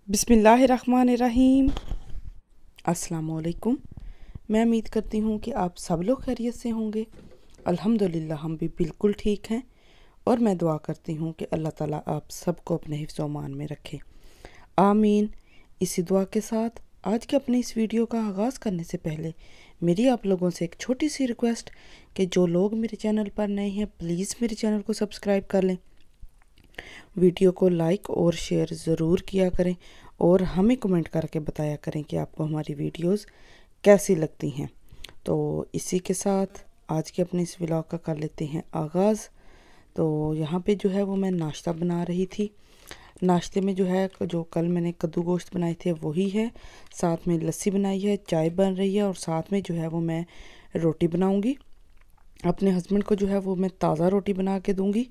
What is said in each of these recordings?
बिस्मिल्लाहिर्रहमानिर्रहीम। अस्सलामुअलैकुम। मैं उम्मीद करती हूँ कि आप सब लोग खैरियत से होंगे। अल्हम्दुलिल्लाह हम भी बिल्कुल ठीक हैं और मैं दुआ करती हूँ कि अल्लाह ताला आप सबको अपने हिफ्ज़ व अमान में रखे, आमीन। इसी दुआ के साथ आज के अपने इस वीडियो का आगाज़ करने से पहले मेरी आप लोगों से एक छोटी सी रिक्वेस्ट कि जो लोग मेरे चैनल पर नए हैं प्लीज़ मेरे चैनल को सब्सक्राइब कर लें, वीडियो को लाइक और शेयर ज़रूर किया करें और हमें कमेंट करके बताया करें कि आपको हमारी वीडियोस कैसी लगती हैं। तो इसी के साथ आज के अपने इस व्लॉग का कर लेते हैं आगाज़। तो यहाँ पे जो है वो मैं नाश्ता बना रही थी। नाश्ते में जो है जो कल मैंने कद्दू गोश्त बनाए थे वही है, साथ में लस्सी बनाई है, चाय बन रही है और साथ में जो है वो मैं रोटी बनाऊँगी। अपने हस्बैंड को जो है वो मैं ताज़ा रोटी बना के दूँगी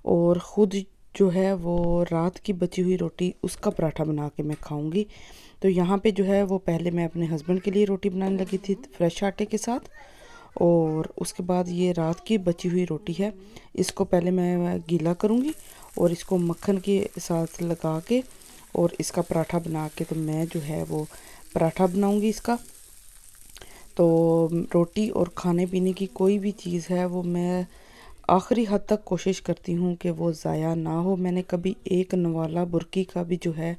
और ख़ुद जो है वो रात की बची हुई रोटी उसका पराठा बना के मैं खाऊंगी। तो यहाँ पे जो है वो पहले मैं अपने हस्बैंड के लिए रोटी बनाने लगी थी फ्रेश आटे के साथ, और उसके बाद ये रात की बची हुई रोटी है, इसको पहले मैं गीला करूँगी और इसको मक्खन के साथ लगा के और इसका पराठा बना के तो मैं जो है वो पराठा बनाऊँगी इसका। तो रोटी और खाने पीने की कोई भी चीज़ है वो मैं आखिरी हद तक कोशिश करती हूँ कि वो ज़ाया ना हो। मैंने कभी एक नवाला बुरकी का भी जो है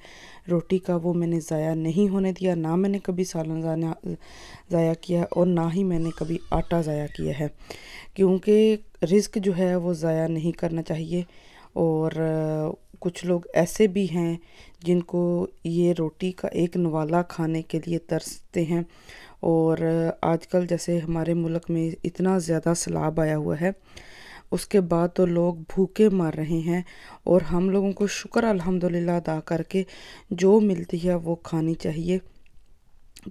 रोटी का वो मैंने ज़ाया नहीं होने दिया, ना मैंने कभी सालन ज़ाया किया और ना ही मैंने कभी आटा ज़ाया किया है, क्योंकि रिज़्क जो है वो ज़ाया नहीं करना चाहिए। और कुछ लोग ऐसे भी हैं जिनको ये रोटी का एक नवाला खाने के लिए तरसते हैं। और आजकल जैसे हमारे मुल्क में इतना ज़्यादा सैलाब आया हुआ है, उसके बाद तो लोग भूखे मर रहे हैं और हम लोगों को शुक्र अल्हम्दुलिल्लाह अदा करके जो मिलती है वो खानी चाहिए।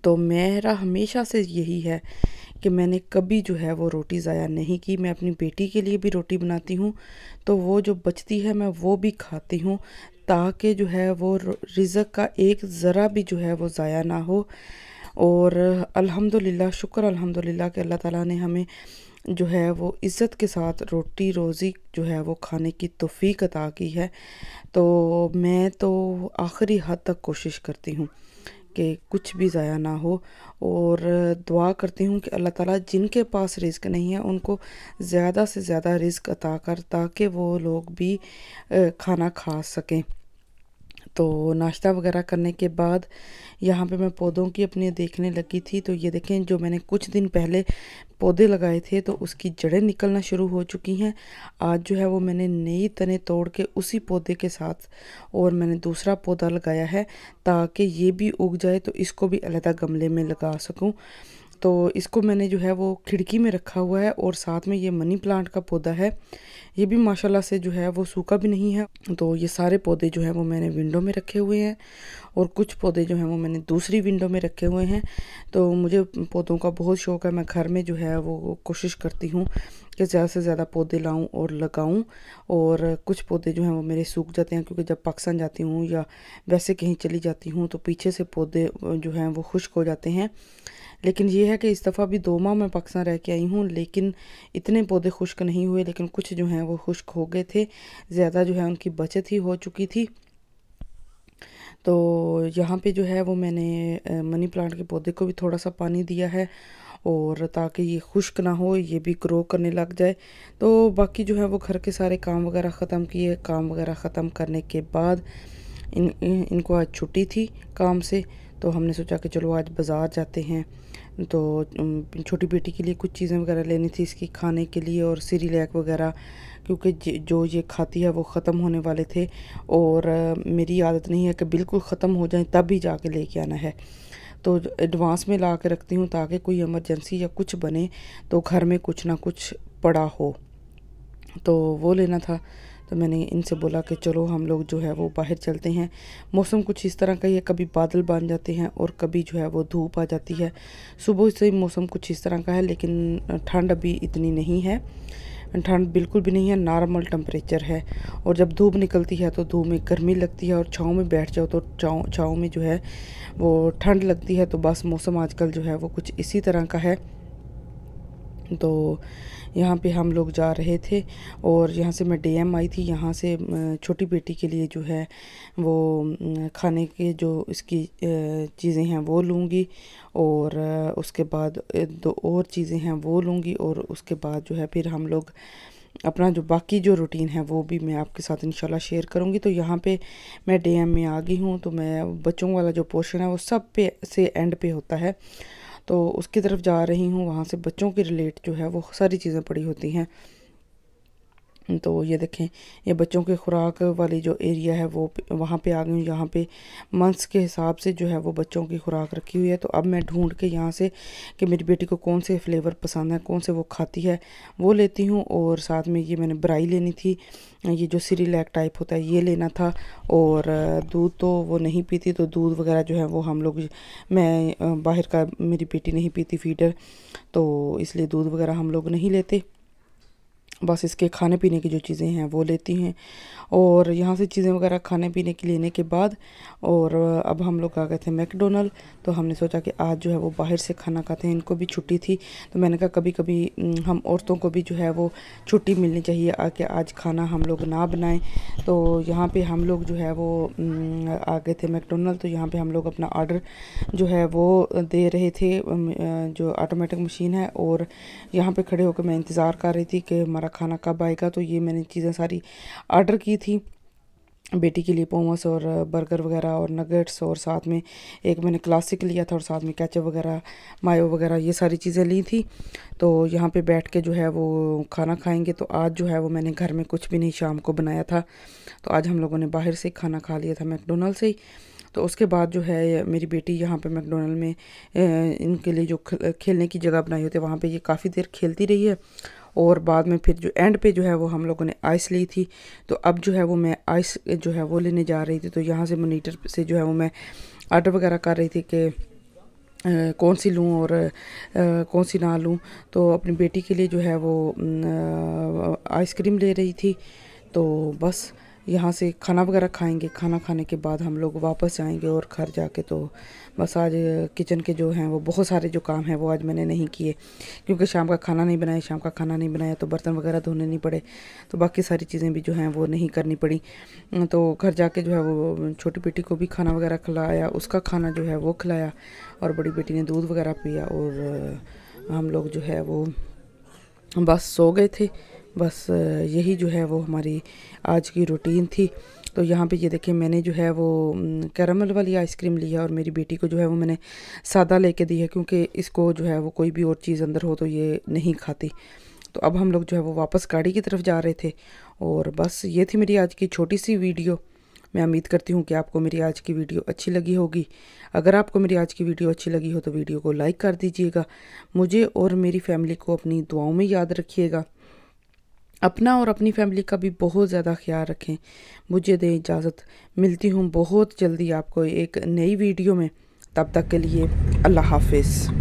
तो मेरा हमेशा से यही है कि मैंने कभी जो है वो रोटी ज़ाया नहीं की। मैं अपनी बेटी के लिए भी रोटी बनाती हूँ तो वो जो बचती है मैं वो भी खाती हूँ, ताकि जो है वो रिज़्क का एक ज़रा भी जो है वो ज़ाया ना हो। और अल्हम्दुलिल्लाह शुक्र अल्हम्दुलिल्लाह कि अल्लाह ताला ने हमें जो है वो इज़्ज़त के साथ रोटी रोज़ी जो है वो खाने की तौफ़ीक अता की है। तो मैं तो आखिरी हद तक कोशिश करती हूँ कि कुछ भी ज़ाया ना हो और दुआ करती हूँ कि अल्लाह ताला जिनके पास रिज़्क नहीं है उनको ज़्यादा से ज़्यादा रिज़्क अता कर, ताकि वो लोग भी खाना खा सकें। तो नाश्ता वगैरह करने के बाद यहाँ पे मैं पौधों की अपने देखने लगी थी। तो ये देखें जो मैंने कुछ दिन पहले पौधे लगाए थे तो उसकी जड़ें निकलना शुरू हो चुकी हैं। आज जो है वो मैंने नई तने तोड़ के उसी पौधे के साथ और मैंने दूसरा पौधा लगाया है ताकि ये भी उग जाए तो इसको भी अलग गमले में लगा सकूं। तो इसको मैंने जो है वो खिड़की में रखा हुआ है और साथ में ये मनी प्लांट का पौधा है, ये भी माशाल्लाह से जो है वो सूखा भी नहीं है। तो ये सारे पौधे जो हैं वो मैंने विंडो में रखे हुए हैं और कुछ पौधे जो हैं वो मैंने दूसरी विंडो में रखे हुए हैं। तो मुझे पौधों का बहुत शौक़ है। मैं घर में जो है वो कोशिश करती हूँ कि ज़्यादा से ज़्यादा पौधे लाऊं और लगाऊं। और कुछ पौधे जो हैं वो मेरे सूख जाते हैं, क्योंकि जब पाकिस्तान जाती हूँ या वैसे कहीं चली जाती हूँ तो पीछे से पौधे जो हैं वो खुश्क हो जाते हैं। लेकिन ये है कि इस दफ़ा भी 2 माह मैं पाकिस्तान रह के आई हूँ, लेकिन इतने पौधे खुश्क नहीं हुए, लेकिन कुछ जो हैं वो खुश्क हो गए थे, ज़्यादा जो है उनकी बचत ही हो चुकी थी। तो यहाँ पे जो है वो मैंने मनी प्लांट के पौधे को भी थोड़ा सा पानी दिया है और ताकि ये खुश्क ना हो, ये भी ग्रो करने लग जाए। तो बाकी जो है वो घर के सारे काम वगैरह ख़त्म किए। काम वगैरह ख़त्म करने के बाद इनको आज छुट्टी थी काम से, तो हमने सोचा कि चलो आज बाज़ार जाते हैं। तो छोटी बेटी के लिए कुछ चीज़ें वगैरह लेनी थी इसकी खाने के लिए और सिरिलैक वगैरह, क्योंकि जो ये खाती है वो ख़त्म होने वाले थे और मेरी आदत नहीं है कि बिल्कुल ख़त्म हो जाए तब भी जाके लेके आना है। तो एडवांस में ला के रखती हूँ ताकि कोई इमरजेंसी या कुछ बने तो घर में कुछ ना कुछ पड़ा हो। तो वो लेना था, तो मैंने इनसे बोला कि चलो हम लोग जो है वो बाहर चलते हैं। मौसम कुछ इस तरह का ही है, कभी बादल बन जाते हैं और कभी जो है वो धूप आ जाती है। सुबह से ही मौसम कुछ इस तरह का है, लेकिन ठंड अभी इतनी नहीं है, ठंड बिल्कुल भी नहीं है, नॉर्मल टेम्परेचर है। और जब धूप निकलती है तो धूप में गर्मी लगती है और छाँव में बैठ जाओ तो छाँव में जो है वो ठंड लगती है। तो बस मौसम आजकल जो है वो कुछ इसी तरह का है। तो यहाँ पे हम लोग जा रहे थे और यहाँ से मैं डीएम आई थी। यहाँ से छोटी बेटी के लिए जो है वो खाने के जो इसकी चीज़ें हैं वो लूँगी और उसके बाद 2 और चीज़ें हैं वो लूँगी और उसके बाद जो है फिर हम लोग अपना जो बाकी जो रूटीन है वो भी मैं आपके साथ इंशाल्लाह शेयर करूँगी। तो यहाँ पे मैं डीएम में आ गई हूँ। तो मैं बच्चों वाला जो पोर्शन है वो सब पे से एंड पे होता है, तो उसकी तरफ जा रही हूँ। वहाँ से बच्चों के रिलेट जो है वो सारी चीज़ें पड़ी होती हैं। तो ये देखें, ये बच्चों के खुराक वाली जो एरिया है वो वहाँ पे आ गई हूँ। यहाँ पे मंथ्स के हिसाब से जो है वो बच्चों की खुराक रखी हुई है। तो अब मैं ढूंढ के यहाँ से कि मेरी बेटी को कौन से फ्लेवर पसंद है, कौन से वो खाती है, वो लेती हूँ। और साथ में ये मैंने ब्राई लेनी थी, ये जो सिरिलैक टाइप होता है ये लेना था। और दूध तो वो नहीं पीती, तो दूध वगैरह जो है वो हम लोग मैं बाहर का मेरी बेटी नहीं पीती फीडर, तो इसलिए दूध वगैरह हम लोग नहीं लेते। बस इसके खाने पीने की जो चीज़ें हैं वो लेती हैं। और यहाँ से चीज़ें वगैरह खाने पीने की लेने के बाद और अब हम लोग आ गए थे मैकडोनल्ड। तो हमने सोचा कि आज जो है वो बाहर से खाना खाते हैं, इनको भी छुट्टी थी। तो मैंने कहा कभी कभी हम औरतों को भी जो है वो छुट्टी मिलनी चाहिए, आके आज खाना हम लोग ना बनाएं। तो यहाँ पे हम लोग जो है वो आ गए थे मैकडोनल्ड। तो यहाँ पे हम लोग अपना ऑर्डर जो है वो दे रहे थे, जो ऑटोमेटिक मशीन है। और यहाँ पे खड़े होकर मैं इंतज़ार कर रही थी कि हमारा खाना कब आएगा। तो ये मैंने चीज़ें सारी ऑर्डर की थी बेटी के लिए, पोमस और बर्गर वगैरह और नगेट्स, और साथ में एक मैंने क्लासिक लिया था और साथ में केचप वगैरह, मायो वगैरह, ये सारी चीज़ें ली थी। तो यहाँ पे बैठ के जो है वो खाना खाएंगे। तो आज जो है वो मैंने घर में कुछ भी नहीं शाम को बनाया था, तो आज हम लोगों ने बाहर से खाना खा लिया था मैकडोनल्ड से ही। तो उसके बाद जो है मेरी बेटी यहाँ पे मैकडोनल्ड में इनके लिए जो खेलने की जगह बनाई होती है वहाँ पे ये काफ़ी देर खेलती रही है। और बाद में फिर जो एंड पे जो है वो हम लोगों ने आइस ली थी। तो अब जो है वो मैं आइस जो है वो लेने जा रही थी। तो यहाँ से मॉनिटर से जो है वो मैं ऑर्डर वगैरह कर रही थी कि कौन सी लूँ और कौन सी ना लूँ। तो अपनी बेटी के लिए जो है वो आइसक्रीम ले रही थी। तो बस यहाँ से खाना वगैरह खाएंगे, खाना खाने के बाद हम लोग वापस जाएंगे और घर जाके तो बस आज किचन के जो हैं वो बहुत सारे जो काम हैं वो आज मैंने नहीं किए, क्योंकि शाम का खाना नहीं बनाया। शाम का खाना नहीं बनाया तो बर्तन वगैरह धोने नहीं पड़े, तो बाकी सारी चीज़ें भी जो हैं वो नहीं करनी पड़ी। तो घर जाके जो है वो छोटी बेटी को भी खाना वगैरह खिलाया, उसका खाना जो है वो खिलाया, और बड़ी बेटी ने दूध वगैरह पिया। और हम लोग जो है वो बस सो गए थे। बस यही जो है वो हमारी आज की रूटीन थी। तो यहाँ पे ये देखें, मैंने जो है वो कैरामल वाली आइसक्रीम ली है और मेरी बेटी को जो है वो मैंने सादा लेके दी है, क्योंकि इसको जो है वो कोई भी और चीज़ अंदर हो तो ये नहीं खाती। तो अब हम लोग जो है वो वापस गाड़ी की तरफ जा रहे थे। और बस ये थी मेरी आज की छोटी सी वीडियो। मैं उम्मीद करती हूँ कि आपको मेरी आज की वीडियो अच्छी लगी होगी। अगर आपको मेरी आज की वीडियो अच्छी लगी हो तो वीडियो को लाइक कर दीजिएगा। मुझे और मेरी फैमिली को अपनी दुआओं में याद रखिएगा। अपना और अपनी फैमिली का भी बहुत ज़्यादा ख्याल रखें। मुझे दें इजाज़त, मिलती हूँ बहुत जल्दी आपको एक नई वीडियो में। तब तक के लिए अल्लाह हाफिज़।